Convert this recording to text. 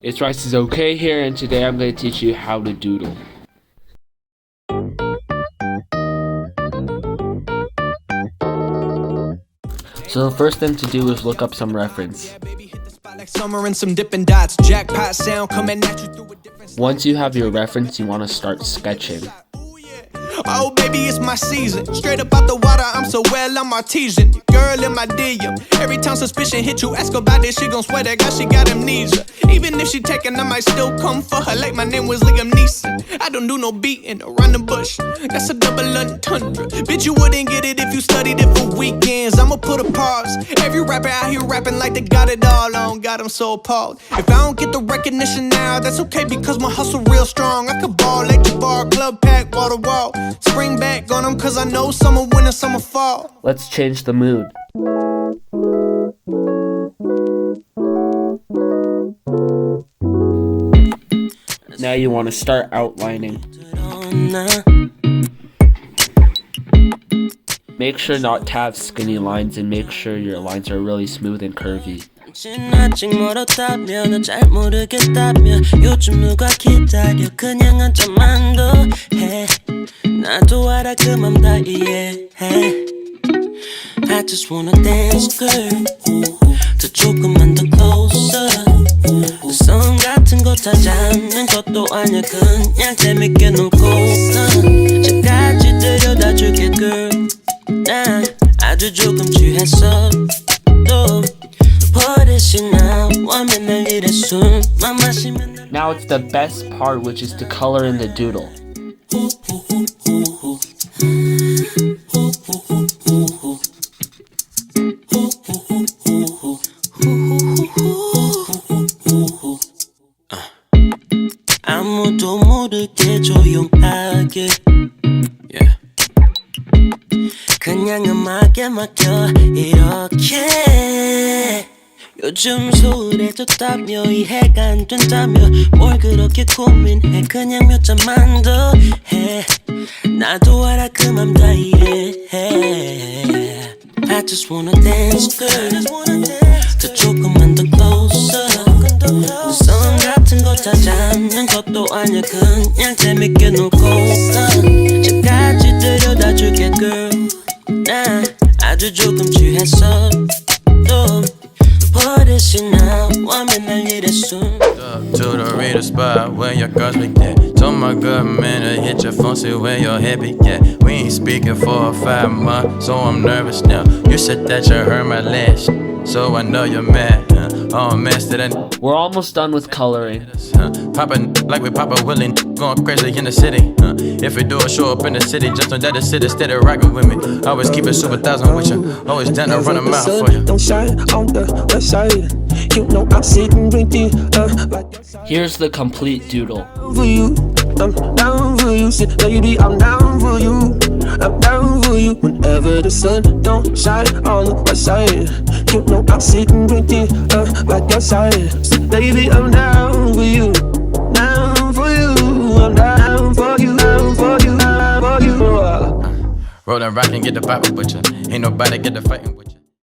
It's Rice is okay here, and today I'm going to teach you how to doodle. So the first thing to do is look up some reference. Once you have your reference, you want to start sketching. Oh baby, it's my season. Straight up out the water, I'm so well, I'm artesian. Girl in my DM. Every time suspicion hit you, ask about this, she gon' swear that God she got amnesia. Even if she taken, I might still come for her like my name was Liam Neeson. I don't do no beating around the bush. That's a double entendre. Bitch, you wouldn't get it if you studied it for weekends. I'ma put a pause. Every rapper out here rapping like they got it all on. God, I'm so appalled. If I don't get the recognition now, that's okay because my hustle real strong. I could ball like the bar, club pack, wall to wall. Spring back on them cause I know summer, winter, summer, fall. Let's change the mood. Now you want to start outlining. Make sure not to have skinny lines and make sure your lines are really smooth and curvy. I just wanna dance, girl. 더 조금만 더 closer. 성 같은 거 다 잡는 것도 아니야. 그냥 재밌게 놀고. 저까지 데려다 줄게, girl. 나 아주 조금 취했어. 또 버릇이 나와 맨날 이래 술만 마시면. Now it's the best part, which is to color in the doodle. 아무도 모르게 조용하게 그냥 음악에 맡겨 이렇게 요즘 소홀해졌다며 이해가 안 된다며 뭘 그렇게 고민해 그냥 몇 잔만 더 해 나도 알아 그 맘 다 이해해 I just wanna dance girl 더 조금만 더 closer 성 같은 거 다 잡는 것도 아니야 그냥 재밌게 놀고 집까지 데려다 줄게 girl 나 아주 조금 취했어 또 버릇이 나와 맨날 이래 숨 To the reader spot where your girls be at. Told my good man to hit your phone, see where your head be at. We ain't speaking for 5 months, so I'm nervous now. You said that you heard my last, so I know you're mad. Oh man, we're almost done with coloring. Poppin' like we Papa Willin', going crazy in the city. If we do a show up in the city, just know that the city steady rockin' with me. Always keep it super thousand with you, always down to run a mile for you. Don't shine on the west side. You know I'm sitting drinking Here's the complete doodle. For you, I'm down for you. Say, baby, I'm down for you. I'm down for you. Whenever the sun don't shine on the west side, you know I'm sitting drinking like your side. Say, baby, I'm down for you. Down for you. I'm down for you. Down for you. Down for you. Rollin' rock and get the Bible with you. Ain't nobody get the fighting with you.